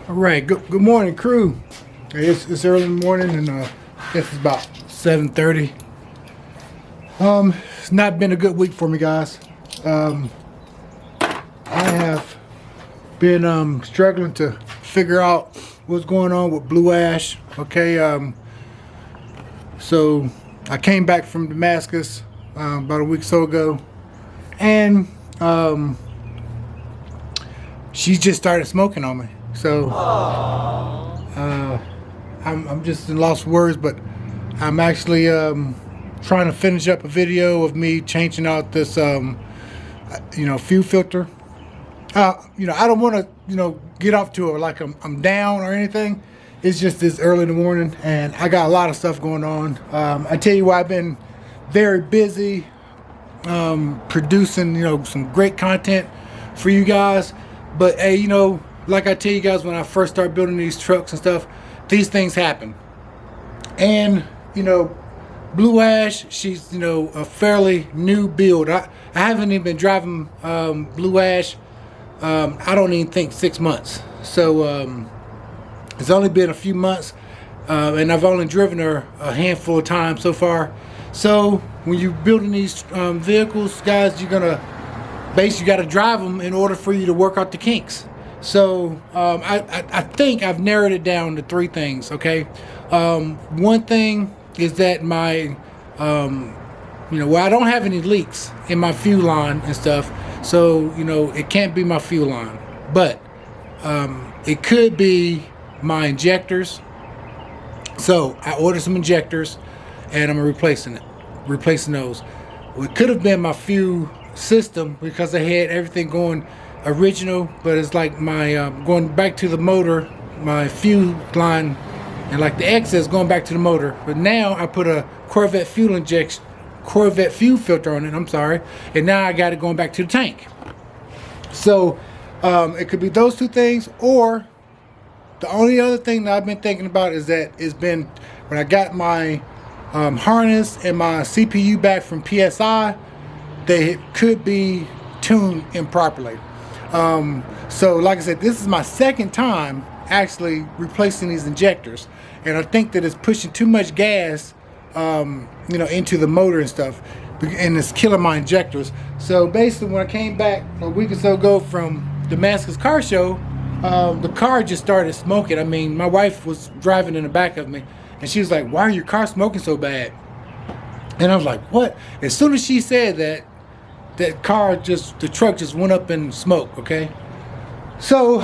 All right, good morning, crew. Hey, it's early in the morning, and I guess it's about 7:30. It's not been a good week for me, guys. I have been struggling to figure out what's going on with Blue Ash. Okay, so I came back from Damascus about a week or so ago, and she just started smoking on me. So I'm just in lost words, but I'm actually trying to finish up a video of me changing out this fuel filter. I don't want to get off to like I'm down or anything. It's just this early in the morning, and I got a lot of stuff going on. I tell you what, I've been very busy producing some great content for you guys. But hey, like I tell you guys, when I first started building these trucks and stuff, these things happen. And Blue Ash, she's a fairly new build. I haven't even been driving Blue Ash. I don't even think 6 months. So it's only been a few months, and I've only driven her a handful of times so far. So when you're building these vehicles, guys, you got to drive them in order for you to work out the kinks. So I think I've narrowed it down to three things. Okay, one thing is that my I don't have any leaks in my fuel line and stuff, so it can't be my fuel line, but it could be my injectors. So I ordered some injectors, and I'm replacing those. Well, it could have been my fuel system because I had everything going original, but it's like my going back to the motor, my fuel line, and like the excess going back to the motor. But now I put a Corvette fuel filter on it. I'm sorry, and now I got it going back to the tank. So it could be those two things, or the only other thing that I've been thinking about is that it's been when I got my harness and my CPU back from PSI, they could be tuned improperly. So like I said, this is my second time actually replacing these injectors, and I think that it's pushing too much gas into the motor and stuff, and it's killing my injectors. So basically, when I came back a week or so ago from Damascus Car Show, the car just started smoking. I mean, my wife was driving in the back of me, and she was like, "Why are your car smoking so bad?" And I was like, "What?" As soon as she said that, the truck just went up in smoke. Okay, so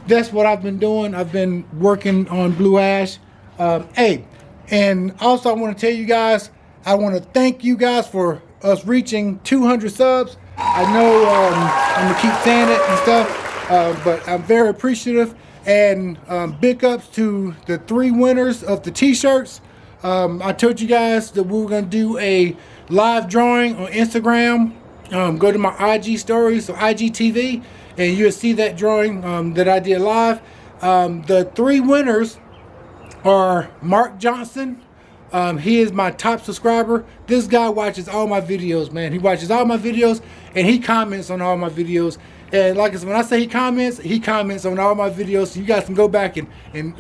that's what I've been doing. I've been working on Blue Ash. Hey, and also I want to tell you guys, I want to thank you guys for us reaching 200 subs. I know I'm gonna keep saying it and stuff, but I'm very appreciative. And big ups to the 3 winners of the t-shirts. I told you guys that we were gonna do a live drawing on Instagram. Go to my IG stories, so IGTV, and you'll see that drawing that I did live. The 3 winners are Mark Johnson. He is my top subscriber. This guy watches all my videos, man. He watches all my videos, and he comments on all my videos. And like I said, when I say he comments on all my videos. So you guys can go back and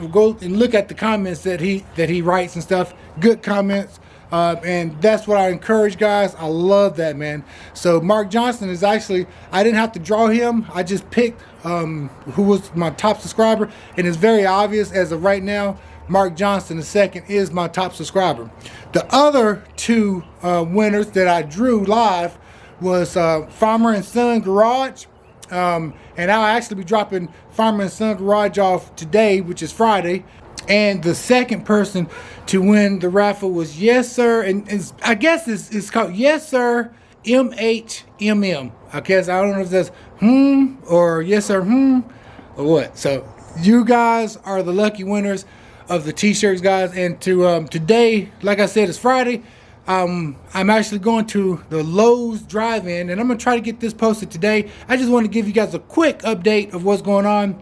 go and look at the comments that he writes and stuff. Good comments. And that's what I encourage, guys. I love that, man. So Mark Johnson is actually, I didn't have to draw him. I just picked who was my top subscriber, and it's very obvious as of right now, Mark Johnson II is my top subscriber. The other 2 winners that I drew live was Farmer and Son Garage. And I'll actually be dropping Farmer and Son Garage off today, which is Friday. And the second person to win the raffle was Yes Sir, and I guess it's called Yes Sir MHMM. I guess I don't know if that's or Yes Sir or what. So you guys are the lucky winners of the t-shirts, guys. And to today, like I said, it's Friday. I'm actually going to the Lowe's drive-in, and I'm gonna try to get this posted today. I just want to give you guys a quick update of what's going on.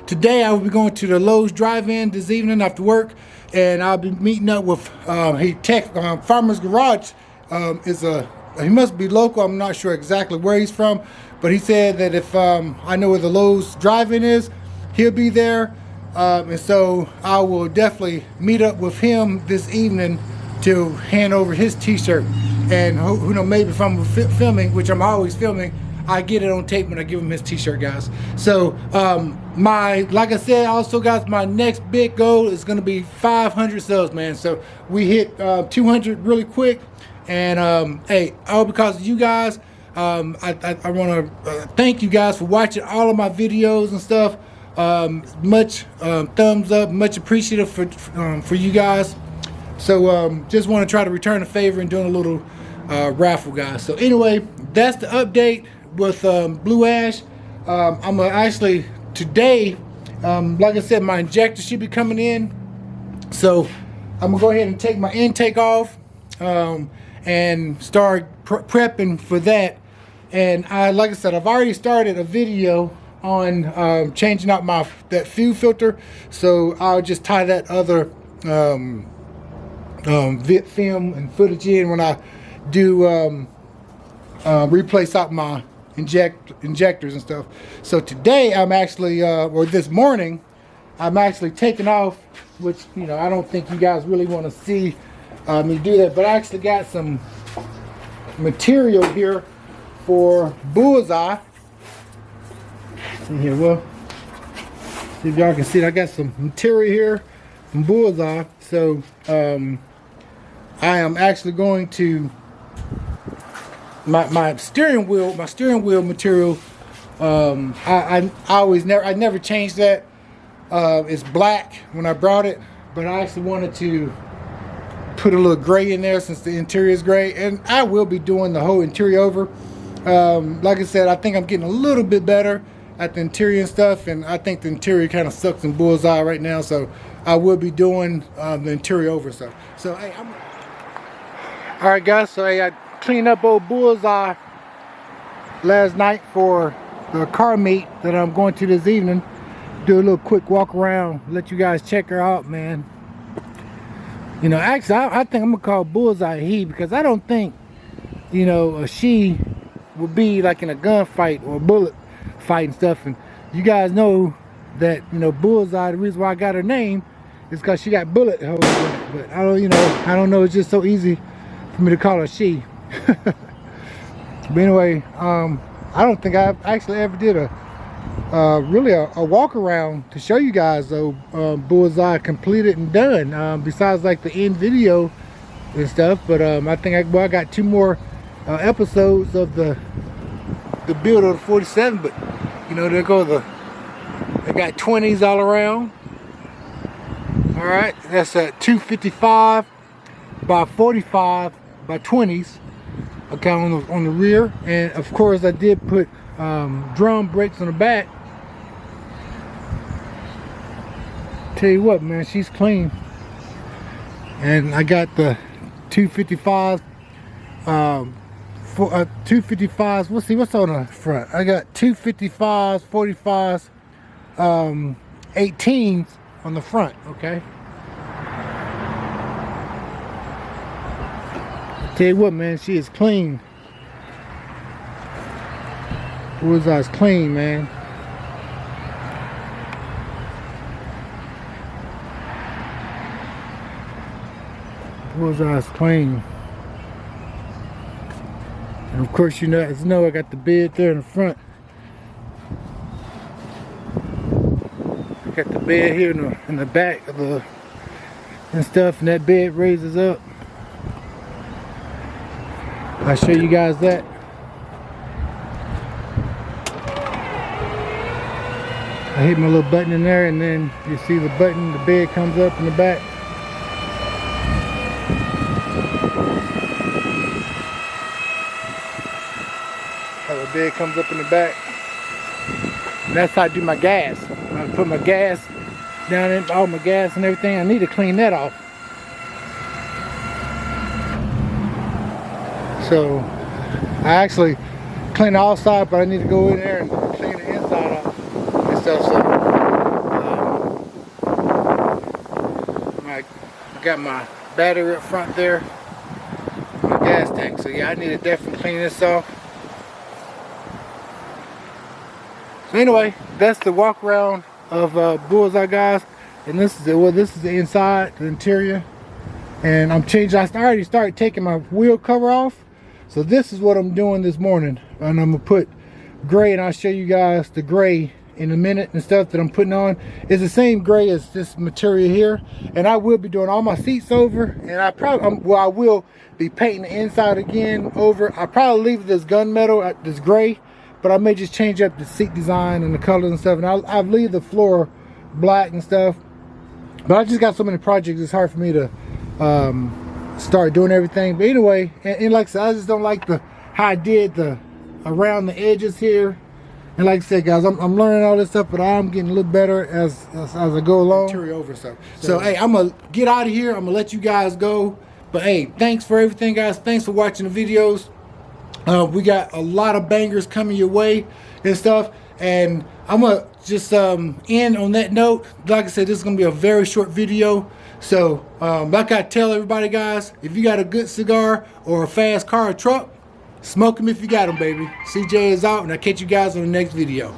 Today I will be going to the Lowe's drive-in this evening after work, and I'll be meeting up with Farmer's Garage is a he must be local. I'm not sure exactly where he's from, but he said that if I know where the Lowe's drive-in is, he'll be there. And so I will definitely meet up with him this evening to hand over his t-shirt. And who know, maybe if I'm filming, which I'm always filming, I get it on tape when I give him his t-shirt, guys. So like I said, also guys, my next big goal is going to be 500 subs, man. So we hit 200 really quick, and hey, all because of you guys. I want to thank you guys for watching all of my videos and stuff. Much thumbs up, much appreciative for you guys. So just want to try to return the favor and doing a little raffle, guys. So anyway, that's the update with Blue Ash. I'm gonna actually today, like I said, my injector should be coming in, so I'm gonna go ahead and take my intake off and start prepping for that. And like I said, I've already started a video on changing out that fuel filter, so I'll just tie that other film and footage in when I do replace out my injectors and stuff. So today I'm actually or this morning I'm actually taking off, which, you know, I don't think you guys really want to see me do that, but I actually got some material here for Bullseye. See here, well, see if y'all can see it. I got some material here from Bullseye. So I am actually going to my steering wheel material. I never changed that. It's black when I brought it, but I actually wanted to put a little gray in there since the interior is gray, and I will be doing the whole interior over. Like I said, I think I'm getting a little bit better at the interior and stuff, and I think the interior kind of sucks in Bullseye right now, so I will be doing the interior over stuff. So hey, all right guys, so hey, I cleaned up old Bullseye last night for the car meet that I'm going to this evening. Do a little quick walk around, let you guys check her out, man. You know, actually I think I'm gonna call Bullseye a he, because I don't think, you know, a she would be like in a gunfight or a bullet fight and stuff. And you guys know that, you know, Bullseye, the reason why I got her name is because she got bullet holes in it. But I don't know, it's just so easy for me to call her she. But anyway, I don't think I actually ever did really a walk around to show you guys though. Bullseye completed and done, besides like the end video and stuff. But I think I got 2 more episodes of the build of the 47. But you know, they got 20s all around. All right, that's a 255 by 45 by 20s. Okay, on the rear. And of course I did put drum brakes on the back. Tell you what, man, she's clean. And I got the 255 255s. Let's see what's on the front. I got 255s, 45s, 18s on the front. Okay, tell you what, man, she is clean. Bullseye's clean, man. Bullseye's clean. And of course, you know I got the bed there in the front. I got the bed here in the back of the and stuff, and that bed raises up. I'll show you guys that. I hit my little button in there, and then you see the button, the bed comes up in the back. How the bed comes up in the back. And that's how I do my gas. I put my gas down in, all my gas and everything. I need to clean that off. So I actually clean the outside, but I need to go in there and clean the inside off and stuff. So I got my battery up front there, my gas tank. So yeah, I need to definitely clean this off. So anyway, that's the walk around of Bullseye, guys. And this is the inside, the interior. And I'm changing. I already started taking my wheel cover off. So this is what I'm doing this morning. And I'm gonna put gray, and I'll show you guys the gray in a minute and stuff that I'm putting on. It's the same gray as this material here. And I will be doing all my seats over. And I will be painting the inside again over. I'll probably leave this gunmetal, this gray, but I may just change up the seat design and the colors and stuff. And I'll leave the floor black and stuff. But I just got so many projects, it's hard for me to start doing everything. But anyway, and like I said, I just don't like how I did around the edges here. And like I said, guys, I'm learning all this stuff, but I'm getting a little better as I go along. Material over stuff. So hey, I'm gonna get out of here. I'm gonna let you guys go. But hey, thanks for everything, guys. Thanks for watching the videos. We got a lot of bangers coming your way and stuff. And I'm gonna just end on that note. Like I said, this is gonna be a very short video. So like I tell everybody, guys, if you got a good cigar or a fast car or truck, smoke them if you got them, baby. CJ is out, and I'll catch you guys on the next video.